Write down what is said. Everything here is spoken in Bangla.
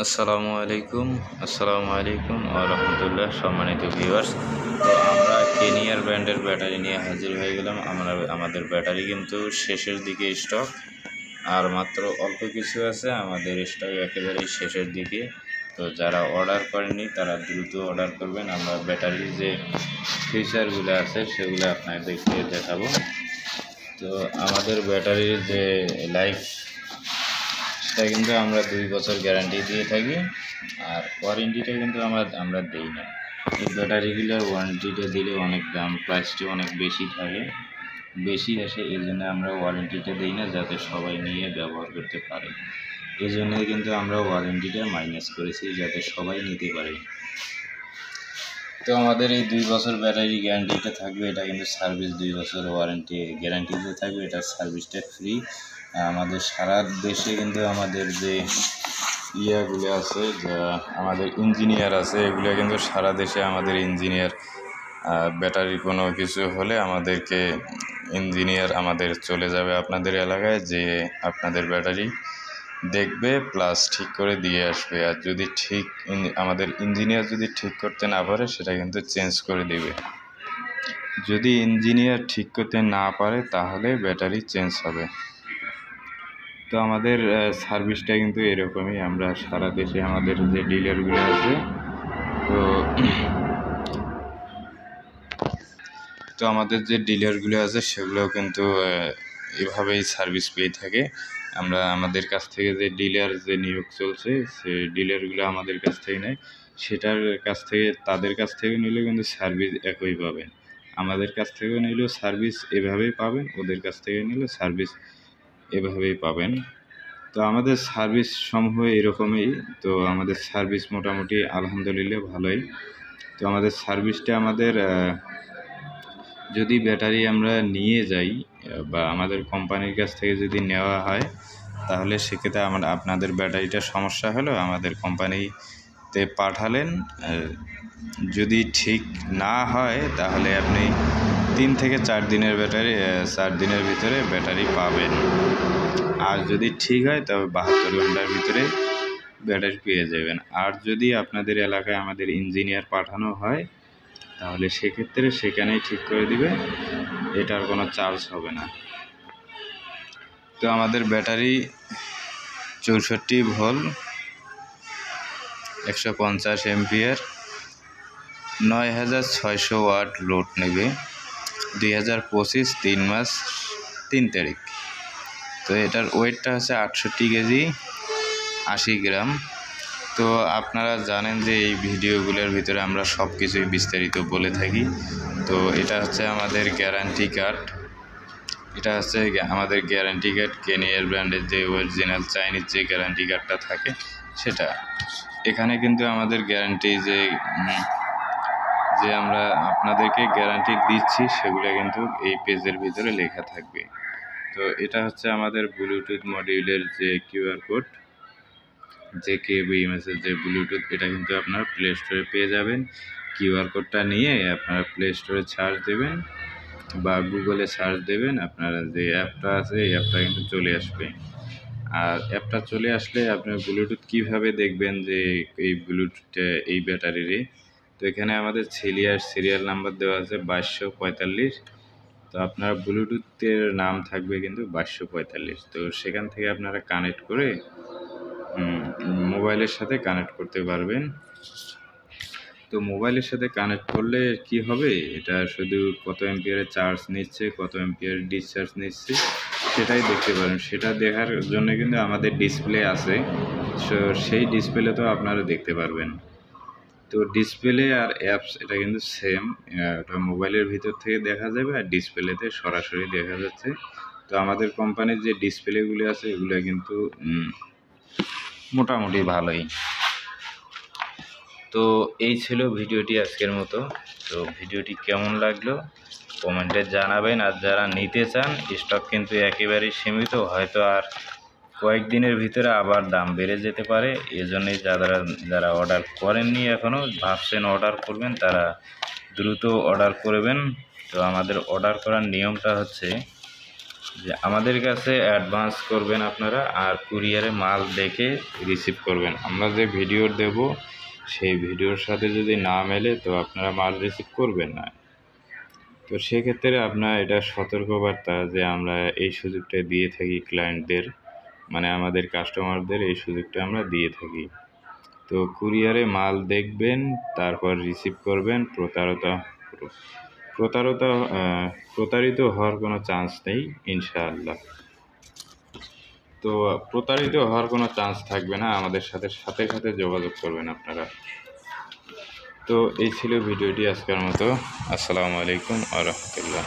আসসালামু আলাইকুম ওয়া রাহমাতুল্লাহ। সম্মানিত ভিউয়ার্স, তো আমরা কেনিয়ার ব্র্যান্ডের ব্যাটারি নিয়ে হাজির হয়ে গেলাম। আমাদের ব্যাটারি কিন্তু শেষের দিকে স্টক, আর মাত্র অল্প কিছু আছে। আমাদের স্টক একেবারেই শেষের দিকে। তো যারা অর্ডার করেনি তারা দ্রুত অর্ডার করবেন। আমরা ব্যাটারির যে ফিচারগুলো আছে সেগুলো আপনাদেরকে দেখাবো। তো আমাদের ব্যাটারির যে লাইফ, সেটা কিন্তু আমরা 2 বছর গ্যারান্টি দিয়ে থাকি, আর ওয়ারেন্টিটা কিন্তু আমরা দিই না। এই ব্যাটারিগুলোর ওয়ারেন্টিটা দিলে অনেক দাম, প্রাইসটা অনেক বেশি আসে। এই জন্য আমরা ওয়ারেন্টিটা দিই না, যাতে সবাই নিয়ে ব্যবহার করতে পারে। এই জন্যই কিন্তু আমরা ওয়ারেন্টিটা মাইনাস করেছি, যাতে সবাই নিতে পারে। তো আমাদের এই 2 বছর ব্যাটারি গ্যারান্টিটা থাকবে। এটা কিন্তু সার্ভিস 2 বছর ওয়ারেন্টি গ্যারান্টিতে থাকবে। এটা সার্ভিসটা ফ্রি। আমাদের সারা দেশে কিন্তু আমাদের যে ইয়াগুলো আছে, যা আমাদের ইঞ্জিনিয়ার আছে, এগুলো কিন্তু সারা দেশে আমাদের ইঞ্জিনিয়ার, ব্যাটারি কোনো কিছু হলে ইঞ্জিনিয়ার আমাদের চলে যাবে আপনাদের এলাকায়, যে আপনাদের ব্যাটারি দেখবে প্লাস ঠিক করে দিয়ে আসবে। আর যদি আমাদের ইঞ্জিনিয়ার যদি ঠিক করতে না পারে, সেটা কিন্তু চেঞ্জ করে দেবে। যদি ইঞ্জিনিয়ার ঠিক করতে না পারে, তাহলে ব্যাটারি চেঞ্জ হবে। তো আমাদের সার্ভিসটা কিন্তু এরকমই। আমরা সারা দেশে আমাদের যে ডিলারগুলো আছে, তো আমাদের যে ডিলারগুলো আছে সেগুলোও কিন্তু এভাবেই সার্ভিস পেয়ে থাকে। আমাদের কাছ থেকে যে ডিলার যে নিয়োগ চলছে, সে ডিলারগুলো আমাদের কাছ থেকে নেয়। তাদের কাছ থেকে নিলেও কিন্তু সার্ভিস একই পাবেন। আমাদের কাছ থেকে নিলেও সার্ভিস এভাবেই পাবেন, ওদের কাছ থেকে নিলেও সার্ভিস এভাবেই পাবেন। তো আমাদের সার্ভিস সমূহ এরকমই। তো আমাদের সার্ভিস মোটামুটি আলহামদুলিল্লাহ ভালোই। তো আমাদের সার্ভিসটা যদি ব্যাটারি আমরা নিয়ে যাই বা আমাদের কোম্পানির কাছ থেকে যদি নেওয়া হয়, তাহলে সেক্ষেত্রে আপনাদের ব্যাটারিটা সমস্যা হলো আমাদের কোম্পানিতে পাঠালেন। যদি ঠিক না হয়, তাহলে আপনি 3 থেকে 4 দিনের ভিতরে ব্যাটারি পাবেন। আর যদি ঠিক হয়, তবে 72 ঘন্টার ভিতরে ব্যাটারি পেয়ে যাবেন। আর যদি আপনাদের এলাকায় আমাদের ইঞ্জিনিয়ার পাঠানো হয়, তাহলে সেক্ষেত্রে সেখানেই ঠিক করে দিবে, এটার কোনো চার্জ হবে না। তো আমাদের battery 64 volt, 150 ampere, 9600 watt load নেবে। 2025 3 মাস 3 তারিখ। তো এটার ওয়েটটা হচ্ছে 68 কেজি 80 গ্রাম। তো আপনারা জানেন যে এই ভিডিওগুলোর ভিতরে আমরা সব কিছুই বিস্তারিত বলে থাকি। তো এটা হচ্ছে আমাদের গ্যারান্টি কার্ড। কেনিয়ার ব্র্যান্ডের যে অরিজিনাল চাইনিজ যে গ্যারান্টি কার্ডটা থাকে, সেটা এখানে কিন্তু আমাদের গ্যারান্টি যে আমরা আপনাদেরকে গ্যারান্টি দিচ্ছি, সেগুলো কিন্তু এই পেজের ভিতরে লেখা থাকবে। তো এটা হচ্ছে আমাদের ব্লুটুথ মডিউলের যে কিউআর কোড, যে কেবিএমএসের যে ব্লুটুথ, এটা কিন্তু আপনারা প্লে স্টোরে পেয়ে যাবেন। কিউআর কোডটা নিয়ে আপনারা প্লে স্টোরে সার্চ দেবেন বা গুগলে সার্চ দেবেন। আপনারা যে অ্যাপটা আছে, এই অ্যাপটা কিন্তু চলে আসবে। আর অ্যাপটা চলে আসলে আপনার ব্লুটুথ কিভাবে দেখবেন যে এই ব্লুটুথটা এই ব্যাটারিরই। তো এখানে আমাদের সিরিয়াল নাম্বার দেওয়া আছে 2245। তো আপনার ব্লুটুথের নাম থাকবে কিন্তু 2245। তো সেখান থেকে আপনারা কানেক্ট করে মোবাইলের সাথে কানেক্ট করতে পারবেন। তো মোবাইলের সাথে কানেক্ট করলে কি হবে, এটা শুধু কত অ্যাম্পিয়ারের চার্জ নিচ্ছে, কত অ্যাম্পিয়ার ডিসচার্জ নিচ্ছে, সেটাই দেখতে পারেন। সেটা দেখার জন্য কিন্তু আমাদের ডিসপ্লে আছে। সেই ডিসপ্লে তো আপনারা দেখতে পারবেন। তো ডিসপ্লে আর অ্যাপস এটা কিন্তু সেম। ওটা মোবাইলের ভিতর থেকে দেখা যাবে, আর ডিসপ্লেতে সরাসরি দেখা যাচ্ছে। তো আমাদের কোম্পানির যে ডিসপ্লেগুলি আছে, এগুলো কিন্তু মোটামুটি ভালোই। তো এই ছিল ভিডিওটি আজকের মতো। তো ভিডিওটি কেমন লাগলো কমেন্টে জানাবেন। আর যারা নিতে চান, স্টক কিন্তু একেবারেই সীমিত, হয়তো আর কয়েকদিনের ভিতরে আবার দাম বেড়ে যেতে পারে। এজন্যই যারা অর্ডার করেননি, এখনও ভাবছেন অর্ডার করবেন, তারা দ্রুত অর্ডার করবেন। তো আমাদের অর্ডার করার নিয়মটা হচ্ছে, যে আমাদের কাছে অ্যাডভান্স করবেন আপনারা, আর কুরিয়ারে মাল দেখে রিসিভ করবেন। আমরা যে ভিডিও দেব সেই ভিডিওর সাথে যদি না মেলে তো আপনারা মাল রিসিভ করবেন না। তো সেক্ষেত্রে আপনার এটা সতর্কবার্তা যে আমরা এই সুযোগটা দিয়ে থাকি ক্লায়েন্টদের, মানে আমাদের কাস্টমারদের এই সুযোগটা আমরা দিয়ে থাকি। তো কুরিয়ারে মাল দেখবেন, তারপর রিসিভ করবেন। প্রতারিত হওয়ার কোনো চান্স নেই ইনশাআল্লাহ। তো প্রতারিত হওয়ার কোনো চান্স থাকবে না, আমাদের সাথে সাথে সাথে যোগাযোগ করবেন আপনারা। তো এই ছিল ভিডিওটি আজকের মতো। আসসালামু আলাইকুম ওয়া রাহমাতুল্লাহ।